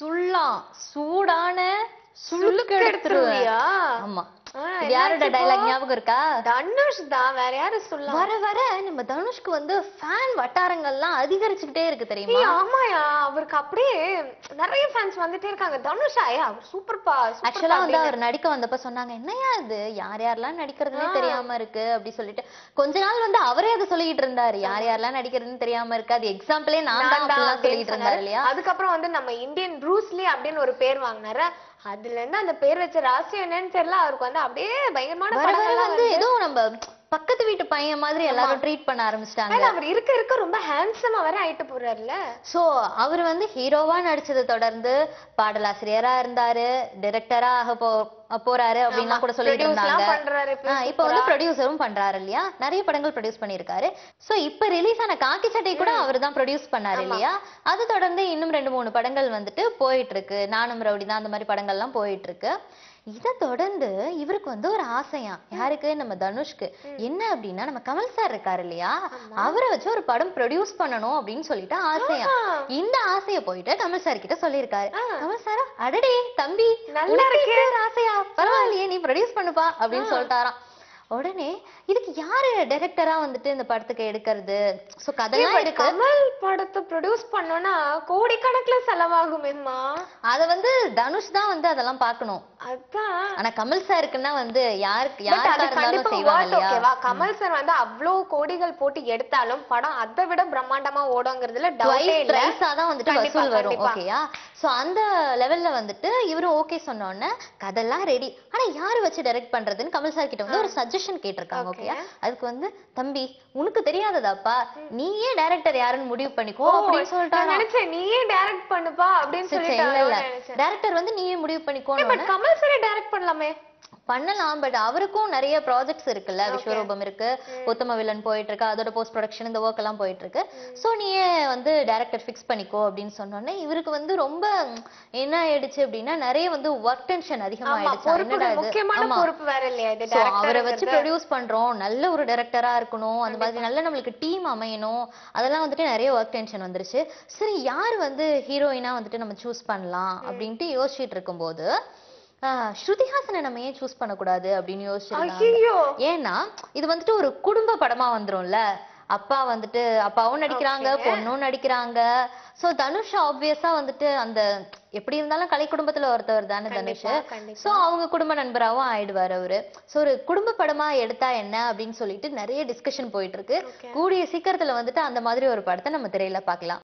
சுள்ளா சூடான சுளுக்கு எடுத்துருவியா? ஆமா. இது யாரோட டயலாக் ஞாபகம் இருக்கா? தனுஷ் தான், வேற யாரு சொல்லலாம்? வர வர நம்ம தனுஷ்க்கு வந்து ஃபேன் வட்டாரங்கள்லாம் அதிகரிச்சுக்கிட்டே இருக்கு தெரியுமா? ஆமாயா, அவருக்கு அப்படியே நிறைய ஃபேன்ஸ் வந்துட்டே இருக்காங்க. தனுஷா அவர் சூப்பர்ப்பா. ஆக்சுவலா வந்து அவர் நடிக்க வந்தப்ப சொன்னாங்க, என்னையா இது யார் யாரெல்லாம் நடிக்கிறதுனே தெரியாம இருக்கு அப்படி சொல்லிட்டு கொஞ்ச நாள் வந்து அவரே அதை சொல்லிட்டு இருந்தாரு, யார் யாரெல்லாம் நடிக்கிறதுன்னு தெரியாம இருக்கு, அது எக்ஸாம்பிளே நான் தான் அப்படிலாம் சொல்லிட்டு இருந்தாரு இல்லையா? அதுக்கப்புறம் வந்து நம்ம இந்தியன் ப்ரூஸ்லி அப்படின்னு ஒரு பேர் வாங்கினாரு. அதுல இருந்து அந்த பேர் வச்ச ராசியம் என்னன்னு தெரியல, அவருக்கு வந்து அப்படியே பயங்கரமான படங்கள் வந்து ஏதோ நம்ம பக்கத்து வீட்டு பையன் மாதிரி எல்லாரும் ட்ரீட் பண்ண ஆரம்பிச்சிட்டாங்க. அவர் இருக்க இருக்க ரொம்ப ஹேண்ட்ஸமா வேற ஆயிட்டு போறாருல. சோ அவர் வந்து ஹீரோவா நடிச்சதை தொடர்ந்து பாடலாசிரியரா இருந்தாரு, டைரக்டரா போறாரு அப்படின்னா கூட சொல்லிட்டு இருந்தாங்க. இப்ப வந்து ப்ரொடியூசரும் பண்றாரு இல்லையா? நிறைய படங்கள் ப்ரொடியூஸ் பண்ணிருக்காரு. சோ இப்ப ரிலீஸ் ஆன காக்கி சட்டை கூட அவர் தான் ப்ரொடியூஸ் பண்ணாரு இல்லையா? அது தொடர்ந்து இன்னும் 2-3 படங்கள் வந்துட்டு போயிட்டு இருக்கு. நானும் ரவுடி தான் அந்த மாதிரி படங்கள் எல்லாம் போயிட்டு இருக்கு. இதை தொடர்ந்து இவருக்கு வந்து ஒரு ஆசையா, யாருக்கு? நம்ம தனுஷ்க்கு. என்ன அப்படின்னா, நம்ம கமல் சார் இருக்காரு இல்லையா, அவரை வச்சு ஒரு படம் ப்ரொடியூஸ் பண்ணணும் அப்படின்னு சொல்லிட்டு ஆசையா. இந்த ஆசையை போயிட்டு கமல் சார் கிட்ட சொல்லியிருக்காரு. கமல் சாரா, அடடே தம்பி நல்லா இருக்கே, ஆசையா, பரவாயில்லையே நீ ப்ரொடியூஸ் பண்ணுப்பா அப்படின்னு சொல்லிட்டாராம். உடனே இதுக்கு யாரு டைரக்டரா வந்துட்டு இந்த படத்துக்கு எடுக்கிறது? சோ கதையெல்லாம் இருக்கு. கமல் படத்தை ப்ரொடியூஸ் பண்ணோம்னா கோடிக்கணக்குல செலவாகுமேம்மா. அத வந்து தனுஷ் தான் வந்து அதெல்லாம் பார்க்கணும். அதான். ஆனா கமல் சாருக்குன்னா வந்து யாருக்கு இருந்தாலும் செய்வாங்க இல்லையா? கமல் சார் வந்து அவ்வளவு கோடிகள் போட்டு எடுத்தாலும் படம் அதை விட பிரம்மாண்டமா ஓடுங்கிறதுல டவுட்டே இல்ல. பிரைஸா தான் வந்துட்டு வசூல் வரும். ஓகேயா? சோ அந்த லெவல்ல வந்துட்டு இவரும் ஓகே சொன்ன உடனே கதெல்லாம் ரெடி. ஆனா யாரு வச்சு டைரக்ட் பண்றதுன்னு கமல் சார் கிட்ட வந்து ஒரு சஜஷன் கேட்டிருக்காங்க. ஓகேயா? அதுக்கு வந்து தம்பி உனக்கு தெரியாததாப்பா, நீயே டைரக்டர் யாருன்னு முடிவு பண்ணிக்கோ அப்படின்னு சொல்லிட்டாங்க. நினைச்சேன் நீயே டைரக்ட் பண்ணுப்பா அப்படின்னு சொல்லிட்டாங்க. டைரக்டர் வந்து நீயே முடிவு பண்ணிக்கோ. கமல் சார் டைரக்ட் பண்ணலாமே? பண்ணலாம், பட் அவருக்கும் நிறைய ப்ராஜெக்ட்ஸ் இருக்குல்ல. விஸ்வரூபம் இருக்கு, உத்தம வில்லன் போயிட்டு இருக்கு, அதோட போஸ்ட் ப்ரொடக்ஷன் இந்த ஒர்க் எல்லாம் போயிட்டு இருக்கு. சோ நீயே வந்து டைரக்டர் ஃபிக்ஸ் பண்ணிக்கோ அப்படின்னு சொன்னோன்னே இவருக்கு வந்து ரொம்ப என்ன ஆயிடுச்சு அப்படின்னா, நிறைய வந்து ஒர்க் டென்ஷன் அதிகமாயிடுச்சு. அவரை வச்சு ப்ரொடியூஸ் பண்றோம், நல்ல ஒரு டைரக்டரா இருக்கணும், அந்த மாதிரி நல்ல நம்மளுக்கு டீம் அமையணும், அதெல்லாம் வந்துட்டு நிறைய ஒர்க் டென்ஷன் வந்துருச்சு. சரி யாரு வந்து ஹீரோயினா வந்துட்டு நம்ம சூஸ் பண்ணலாம் அப்படின்ட்டு யோசிச்சுட்டு இருக்கும்போது ஸ்ருதிஹாசனை நம்ம ஏன் சூஸ் பண்ணக்கூடாது அப்படின்னு யோசிச்சிருக்காங்க. ஏன்னா இது வந்துட்டு ஒரு குடும்ப படமா வந்துரும்ல. அப்பா வந்துட்டு அப்பாவும் நடிக்கிறாங்க, பொண்ணும் நடிக்கிறாங்க. சோ தனுஷ் ஆப்வியஸா வந்துட்டு அந்த எப்படி இருந்தாலும் கலை குடும்பத்துல ஒருத்தவர் தானே தனுஷ். சோ அவங்க குடும்ப நண்பராவும் ஆயிடுவாரு அவரு. சோ ஒரு குடும்ப படமா எடுத்தா என்ன அப்படின்னு சொல்லிட்டு நிறைய டிஸ்கஷன் போயிட்டு இருக்கு. கூடிய சீக்கிரத்துல வந்துட்டு அந்த மாதிரி ஒரு படத்தை நம்ம திரையில பார்க்கலாம்.